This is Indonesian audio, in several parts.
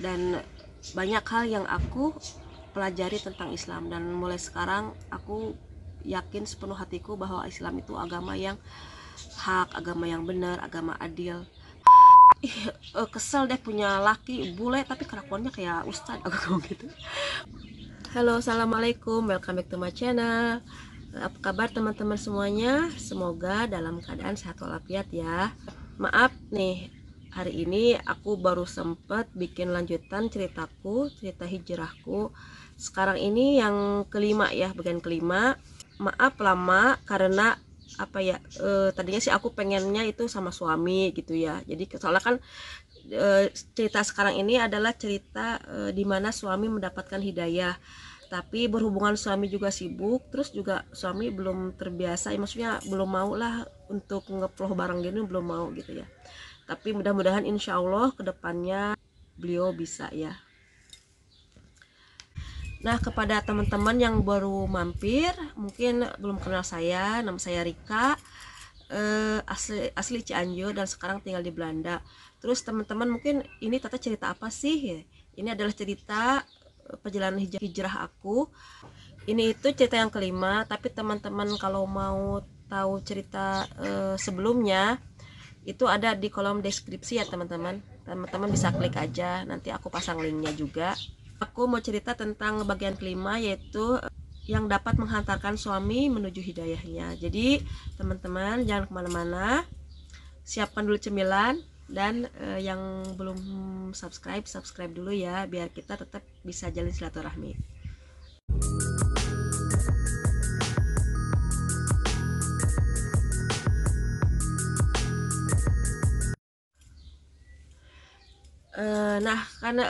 dan banyak hal yang aku pelajari tentang Islam, dan mulai sekarang aku yakin sepenuh hatiku bahwa Islam itu agama yang hak, agama yang benar, agama adil. Kesel deh punya laki bule tapi kelakuannya kayak ustadz, aku ngomong gitu. Halo, assalamualaikum, welcome back to my channel. Apa kabar teman-teman semuanya? Semoga dalam keadaan sehat walafiat ya. Maaf nih, hari ini aku baru sempat bikin lanjutan ceritaku, cerita hijrahku. Sekarang ini yang kelima ya, bagian kelima. Maaf lama karena apa ya, tadinya sih aku pengennya itu sama suami gitu ya. Jadi soalnya kan cerita sekarang ini adalah cerita di mana suami mendapatkan hidayah, tapi berhubungan suami juga sibuk, terus juga suami belum terbiasa ya, maksudnya belum mau lah untuk ngevlog bareng gini, belum mau gitu ya. Tapi mudah-mudahan insya Allah kedepannya beliau bisa ya. Nah, kepada teman-teman yang baru mampir, mungkin belum kenal saya, nama saya Rika, asli Cianjur dan sekarang tinggal di Belanda. Terus teman-teman mungkin ini Tata cerita apa sih? Ini adalah cerita perjalanan hijrah aku. Ini itu cerita yang kelima, tapi teman-teman kalau mau tahu cerita sebelumnya itu ada di kolom deskripsi ya teman-teman. Teman-teman bisa klik aja, nanti aku pasang linknya juga. Aku mau cerita tentang bagian kelima, yaitu yang dapat menghantarkan suami menuju hidayahnya. Jadi teman-teman jangan kemana-mana, siapkan dulu cemilan, dan yang belum subscribe dulu ya, biar kita tetap bisa jalin silaturahmi. Nah karena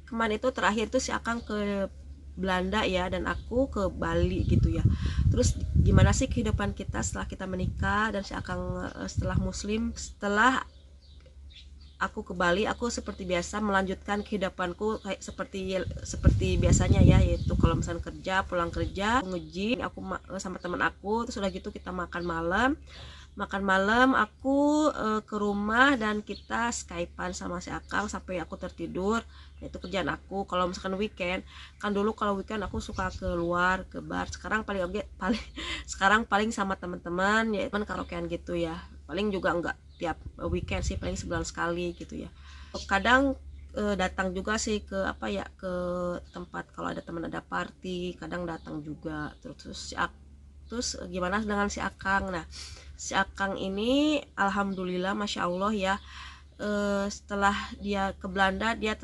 kemarin itu terakhir tuh si Akang ke Belanda ya, dan aku ke Bali gitu ya. Terus gimana sih kehidupan kita setelah kita menikah, dan si Akang setelah muslim. Setelah aku ke Bali, aku seperti biasa melanjutkan kehidupanku kayak seperti biasanya ya, yaitu kalau misalnya kerja, pulang kerja, nge-gym, aku sama teman aku, terus udah gitu kita makan malam aku ke rumah, dan kita skypean sama si Akang sampai aku tertidur. Itu kerjaan aku kalau misalkan weekend. Kan dulu kalau weekend aku suka keluar ke bar, sekarang paling sekarang paling sama teman-teman ya, teman karaokean gitu ya. Paling juga enggak tiap weekend sih, paling sebulan sekali gitu ya. Kadang datang juga sih ke apa ya, ke tempat kalau ada teman ada party, kadang datang juga. Terus gimana dengan si Akang? Nah, si Akang ini alhamdulillah masya Allah ya, setelah dia ke Belanda dia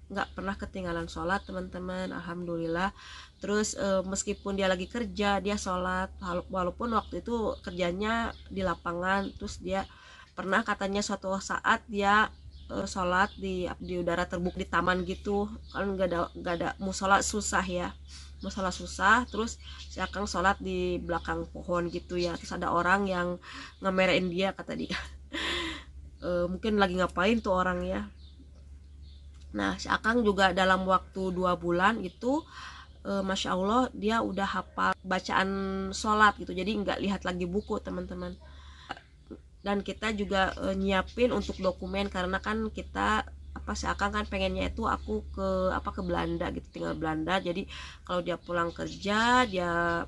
nggak pernah ketinggalan sholat teman-teman, alhamdulillah. Terus meskipun dia lagi kerja dia sholat, walaupun waktu itu kerjanya di lapangan. Terus dia pernah katanya suatu saat dia sholat di udara terbuka di taman gitu kan, nggak ada musola, susah ya, musola susah. Terus si Akang sholat di belakang pohon gitu ya, terus ada orang yang ngemerein dia kata dia. Mungkin lagi ngapain tuh orang ya. Nah si Akang juga dalam waktu 2 bulan itu masya Allah dia udah hafal bacaan sholat gitu, jadi nggak lihat lagi buku teman-teman. Dan kita juga nyiapin untuk dokumen, karena kan kita apa sih, Akang kan pengennya itu aku ke Belanda gitu, tinggal Belanda. Jadi kalau dia pulang kerja dia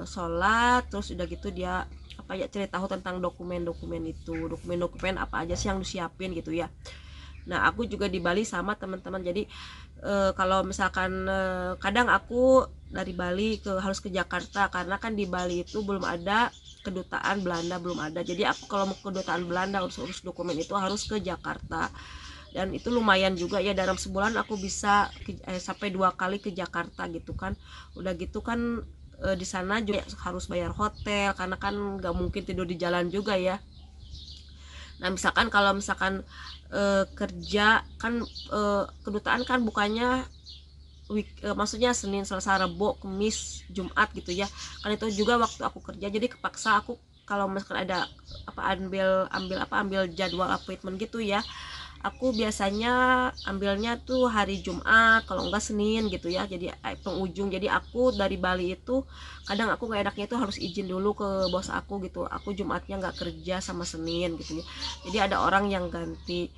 sholat, terus udah gitu dia apa ya, cerita tahu tentang dokumen-dokumen itu, dokumen-dokumen apa aja sih yang disiapin gitu ya. Nah aku juga di Bali sama teman-teman. Jadi kalau misalkan kadang aku dari Bali harus ke Jakarta, karena kan di Bali itu belum ada kedutaan Belanda, belum ada. Jadi aku kalau mau kedutaan Belanda urus dokumen itu harus ke Jakarta, dan itu lumayan juga ya, dalam sebulan aku bisa sampai 2 kali ke Jakarta gitu kan. Udah gitu kan di sana juga harus bayar hotel, karena kan nggak mungkin tidur di jalan juga ya. Nah misalkan kalau misalkan kerja kan, kedutaan kan bukannya maksudnya Senin, Selasa, Rabu, Kamis, Jumat gitu ya. Kan itu juga waktu aku kerja, jadi kepaksa aku kalau misalkan ada ambil jadwal appointment gitu ya. Aku biasanya ambilnya tuh hari Jumat, kalau enggak Senin gitu ya. Jadi penghujung. Jadi aku dari Bali itu kadang aku nggak enaknya itu harus izin dulu ke bos aku gitu. Aku Jumatnya nggak kerja sama Senin gitu ya. Jadi ada orang yang ganti.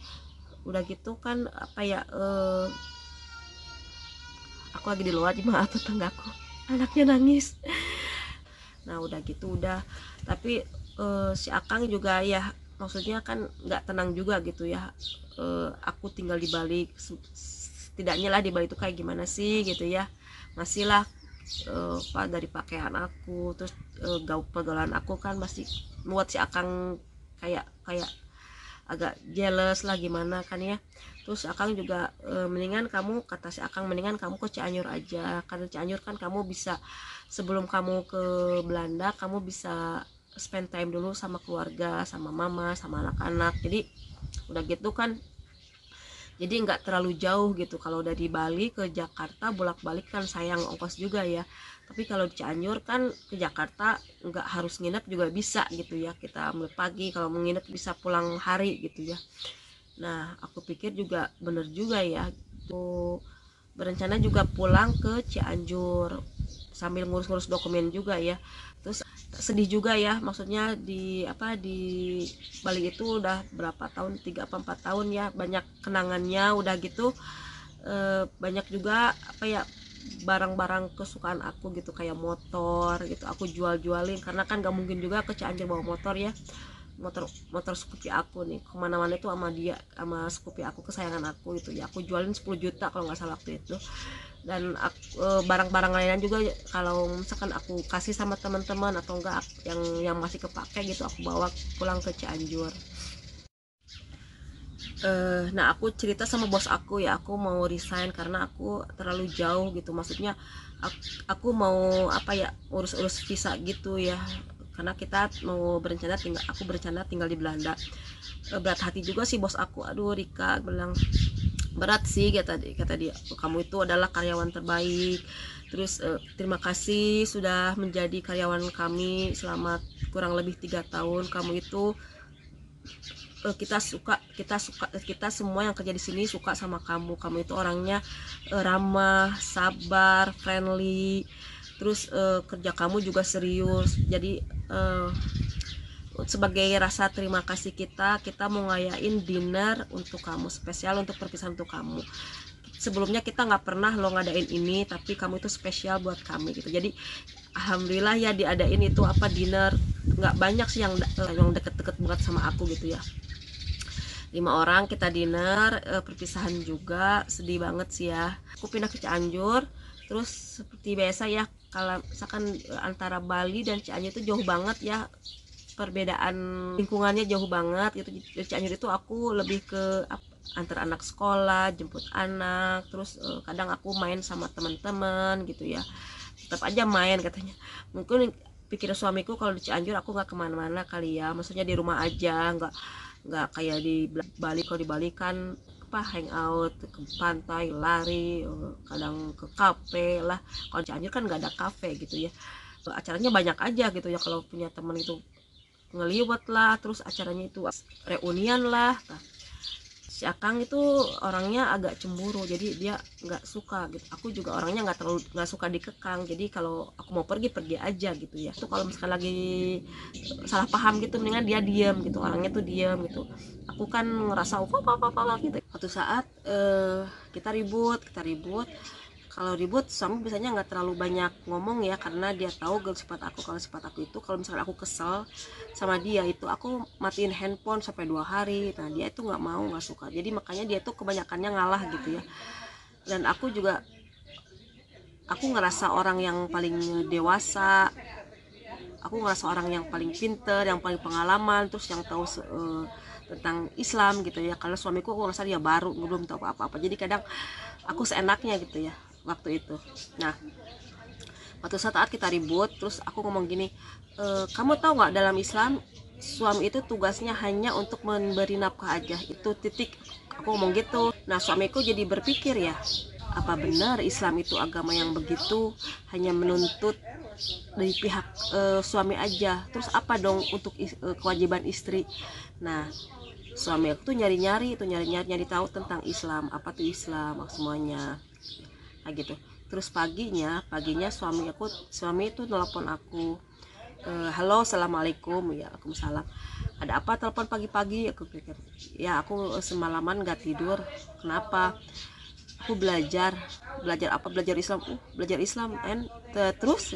Udah gitu kan apa ya, aku lagi di luar, maaf tetanggaku anaknya nangis. Nah udah gitu udah, tapi si Akang juga ya maksudnya kan nggak tenang juga gitu ya. Aku tinggal di Bali, setidaknya lah di Bali itu kayak gimana sih gitu ya, masih lah dari pakaian aku, terus pergaulan aku kan masih buat si Akang kayak kayak agak jealous lah gimana kan ya. Terus Akang juga mendingan kamu, kata si Akang, mendingan kamu ke Cianjur aja, karena Cianjur kan kamu bisa sebelum kamu ke Belanda kamu bisa spend time dulu sama keluarga, sama mama, sama anak-anak. Jadi udah gitu kan, jadi nggak terlalu jauh gitu. Kalau dari Bali ke Jakarta bolak-balik kan sayang ongkos juga ya, tapi kalau di Cianjur kan ke Jakarta nggak harus nginep juga bisa gitu ya, kita mulai pagi, kalau mau nginep bisa pulang hari gitu ya. Nah aku pikir juga bener juga ya, aku berencana juga pulang ke Cianjur sambil ngurus-ngurus dokumen juga ya. Terus sedih juga ya, maksudnya di Bali itu udah berapa tahun, 3 apa 4 tahun ya, banyak kenangannya. Udah gitu banyak juga barang-barang kesukaan aku gitu, kayak motor gitu aku jual-jualin, karena kan gak mungkin juga ke Cianjur bawa motor ya. Motor Scoopy aku nih kemana-mana itu sama dia, sama Scoopy aku kesayangan aku itu ya, aku jualin 10 juta kalau nggak salah waktu itu. Dan barang-barang lainnya juga kalau misalkan aku kasih sama teman-teman atau enggak yang masih kepake gitu, aku bawa pulang ke Cianjur. Nah aku cerita sama bos aku ya, aku mau resign karena aku terlalu jauh gitu, maksudnya aku mau urus-urus visa gitu ya, karena aku berencana tinggal di Belanda. Berat hati juga sih bos aku, aduh Rika bilang, berat sih kata dia, kamu itu adalah karyawan terbaik, terus terima kasih sudah menjadi karyawan kami selama kurang lebih 3 tahun, kamu itu kita semua yang kerja di sini suka sama kamu itu orangnya ramah, sabar, friendly, terus kerja kamu juga serius. Jadi sebagai rasa terima kasih kita mau ngayain dinner untuk kamu, spesial untuk perpisahan untuk kamu. Sebelumnya kita nggak pernah lo ngadain ini, tapi kamu itu spesial buat kami gitu. Jadi alhamdulillah ya diadain itu dinner. Nggak banyak sih yang deket-deket banget sama aku gitu ya, 5 orang kita dinner. Perpisahan juga sedih banget sih ya. Aku pindah ke Cianjur, terus seperti biasa ya, kalau misalkan antara Bali dan Cianjur itu jauh banget ya, perbedaan lingkungannya jauh banget gitu. Di Cianjur itu aku lebih ke antar anak sekolah, jemput anak, terus kadang aku main sama teman-teman gitu ya, tetap aja main katanya. Mungkin pikir suamiku kalau di Cianjur aku nggak kemana-mana kali ya, maksudnya di rumah aja, nggak kayak di Bali. Kalau di Bali kan hangout ke pantai, lari, kadang ke kafe lah. Kalau di Cianjur kan nggak ada kafe gitu ya, acaranya banyak aja gitu ya. Kalau punya temen itu ngeliwat lah, terus acaranya itu reunian lah. Nah, si Akang itu orangnya agak cemburu, jadi dia nggak suka gitu. Aku juga orangnya nggak suka dikekang, jadi kalau aku mau pergi aja gitu ya. Tuh kalau misalkan lagi salah paham gitu, mendingan dia diem gitu, orangnya tuh diem gitu. Aku kan ngerasa apa gitu. Suatu saat kita ribut. Kalau ribut suami biasanya nggak terlalu banyak ngomong ya, karena dia tahu sifat aku. Kalau sifat aku itu kalau misalnya aku kesel sama dia itu aku matiin handphone sampai 2 hari. Nah dia itu nggak suka, jadi makanya dia tuh kebanyakannya ngalah gitu ya. Dan aku ngerasa orang yang paling dewasa, aku ngerasa orang yang paling pinter, yang paling pengalaman, terus yang tahu tentang Islam gitu ya. Kalau suamiku aku ngerasa dia baru, belum tahu apa-apa, jadi kadang aku seenaknya gitu ya waktu itu. Nah waktu saat kita ribut, terus aku ngomong gini, kamu tahu nggak, dalam Islam suami itu tugasnya hanya untuk memberi nafkah aja, itu titik. Aku ngomong gitu. Nah suamiku jadi berpikir ya, apa benar Islam itu agama yang begitu hanya menuntut dari pihak suami aja, terus apa dong untuk kewajiban istri. Nah suami aku tuh nyari tahu tentang Islam, apa tuh Islam semuanya kayak gitu. Terus paginya suami itu nelpon aku, Halo, assalamualaikum. Ya, waalaikumsalam. Ada apa telepon pagi-pagi? Aku pikir, ya aku semalaman gak tidur. Kenapa? Aku belajar apa? Belajar Islam. Belajar Islam. Terus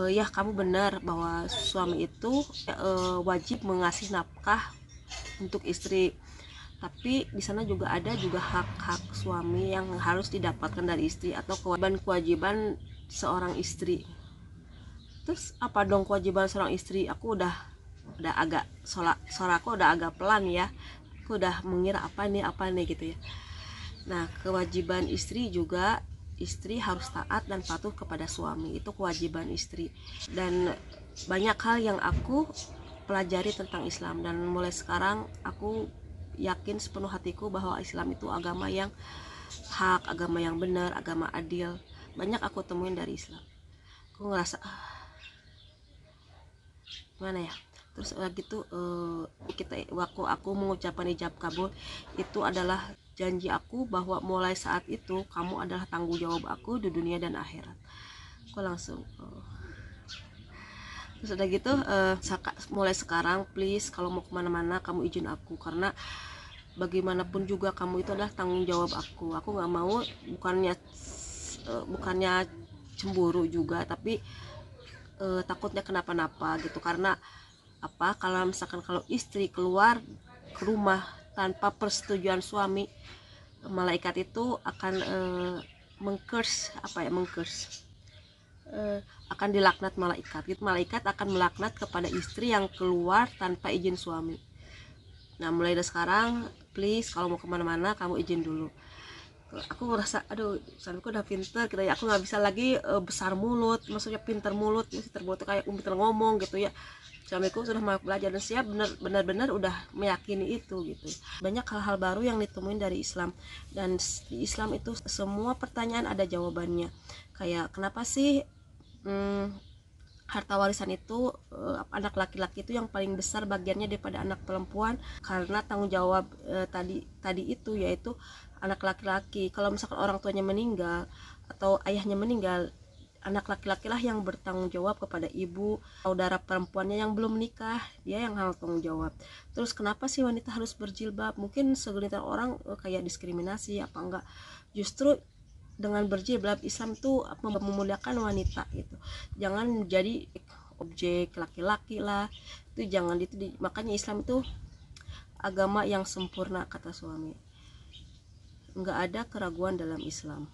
ya kamu benar bahwa suami itu wajib mengasih nafkah untuk istri. Tapi di sana juga ada hak-hak suami yang harus didapatkan dari istri, atau kewajiban seorang istri. Terus apa dong kewajiban seorang istri? Aku udah agak suaraku udah agak pelan ya. Aku udah mengira apa nih gitu ya. Nah, kewajiban istri juga, istri harus taat dan patuh kepada suami. Itu kewajiban istri. Dan banyak hal yang aku pelajari tentang Islam, dan mulai sekarang aku yakin sepenuh hatiku bahwa Islam itu agama yang hak, agama yang benar, agama adil. Banyak aku temuin dari Islam. Aku ngerasa gimana ya. Terus gitu waktu aku mengucapkan ijab kabul, itu adalah janji aku bahwa mulai saat itu kamu adalah tanggung jawab aku di dunia dan akhirat. Aku langsung terus udah gitu mulai sekarang please kalau mau kemana-mana kamu izin aku, karena bagaimanapun juga kamu itu adalah tanggung jawab aku. Aku nggak mau, bukannya cemburu juga, tapi takutnya kenapa-napa gitu. Karena apa, kalau misalkan kalau istri keluar ke rumah tanpa persetujuan suami, malaikat itu akan mengcurse akan dilaknat malaikat gitu. Malaikat akan melaknat kepada istri yang keluar tanpa izin suami. Nah, mulai dari sekarang please kalau mau kemana-mana kamu izin dulu. Aku ngerasa aduh suamiku udah pinter gitu ya. Aku nggak bisa lagi besar mulut, maksudnya pinter mulut, mesti terbuat kayak pinter ngomong gitu ya. Suamiku sudah mau belajar dan siap, benar-benar udah meyakini itu gitu. Banyak hal-hal baru yang ditemuin dari Islam, dan di Islam itu semua pertanyaan ada jawabannya. Kayak kenapa sih harta warisan itu anak laki-laki itu yang paling besar bagiannya daripada anak perempuan? Karena tanggung jawab tadi itu, yaitu anak laki-laki. Kalau misalkan orang tuanya meninggal atau ayahnya meninggal, anak laki-laki lah yang bertanggung jawab kepada ibu. Saudara perempuannya yang belum nikah, dia yang harus tanggung jawab. Terus kenapa sih wanita harus berjilbab? Mungkin segelintir orang kayak diskriminasi apa enggak. Justru dengan berjilbab Islam tuh memuliakan wanita gitu. Jangan jadi objek laki-laki lah. Itu jangan itu. Makanya Islam itu agama yang sempurna kata suami. Nggak ada keraguan dalam Islam.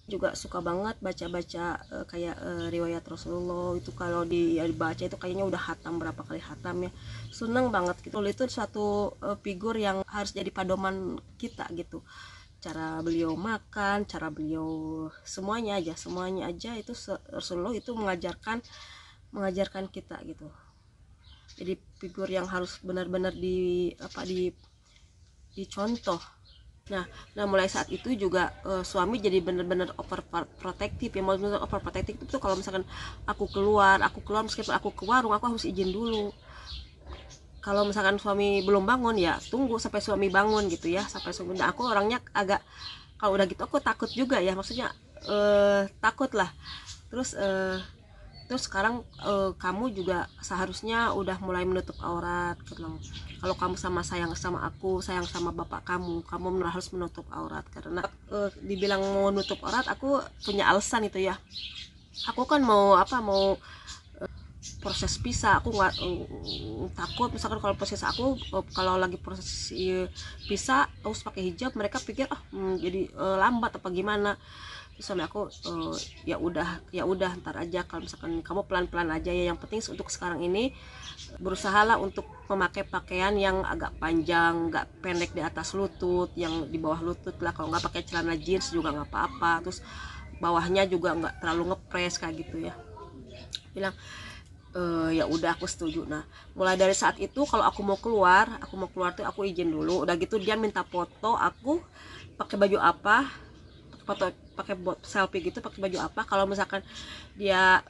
Juga suka banget baca-baca kayak riwayat Rasulullah itu. Kalau dibaca itu kayaknya udah hatam, berapa kali hatam ya. Seneng banget gitu. Itu suatu figur yang harus jadi pedoman kita gitu. Cara beliau makan, cara beliau semuanya aja itu Rasulullah itu mengajarkan kita gitu. Jadi figur yang harus benar-benar dicontoh. Nah mulai saat itu juga suami jadi benar-benar overprotective ya. Maksudnya overprotective itu kalau misalkan aku keluar meskipun aku ke warung, aku harus izin dulu. Kalau misalkan suami belum bangun ya tunggu sampai suami bangun gitu ya, sampai suami. Nah, aku orangnya agak kalau udah gitu aku takut juga ya, maksudnya takut lah. Terus sekarang kamu juga seharusnya udah mulai menutup aurat. Kalau kamu sayang sama aku, sayang sama bapak kamu harus menutup aurat. Karena dibilang mau nutup aurat, aku punya alasan itu ya. Aku kan mau proses pisah. Aku nggak takut misalkan kalau lagi proses pisah harus pakai hijab, mereka pikir jadi lambat apa gimana. Terus sama aku ya udah ntar aja, kalau misalkan kamu pelan-pelan aja ya. Yang penting untuk sekarang ini berusahalah untuk memakai pakaian yang agak panjang, nggak pendek di atas lutut, yang di bawah lutut lah. Kalau nggak pakai celana jeans juga nggak apa-apa. Terus bawahnya juga nggak terlalu ngepres kayak gitu ya. Bilang ya udah aku setuju. Nah mulai dari saat itu kalau aku mau keluar tuh aku izin dulu. Udah gitu dia minta foto aku pakai baju apa, pakai selfie gitu pakai baju apa. Kalau misalkan dia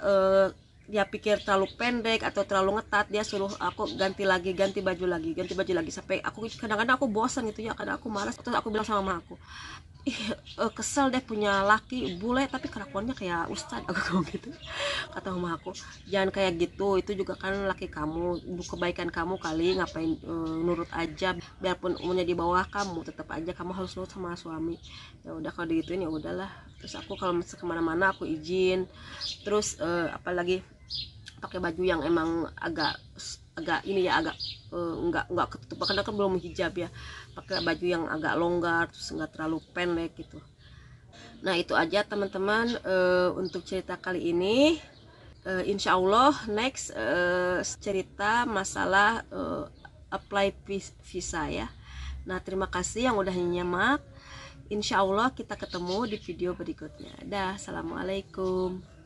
pikir terlalu pendek atau terlalu ngetat, dia suruh aku ganti baju lagi sampai aku kadang-kadang aku bosan gitu ya, karena aku malas. Terus aku bilang sama mama aku, kesel deh punya laki bule tapi kelakuannya kayak ustad, aku ngomong gitu. Kata mama aku, jangan kayak gitu, itu juga kan laki kamu, kebaikan kamu kali, ngapain nurut aja, biarpun umurnya di bawah kamu tetap aja kamu harus nurut sama suami. Ya udah kalau digituin ya udahlah. Terus aku kalau misalnya kemana-mana aku izin. Terus apalagi pakai baju yang emang agak agak ini ya, agak nggak ketutup karena kan belum hijab ya, pakai baju yang agak longgar terus nggak terlalu pendek gitu. Nah itu aja teman-teman untuk cerita kali ini. Insya Allah next cerita masalah apply visa ya. Nah terima kasih yang udah nyimak. Insya Allah kita ketemu di video berikutnya. Dah, assalamualaikum.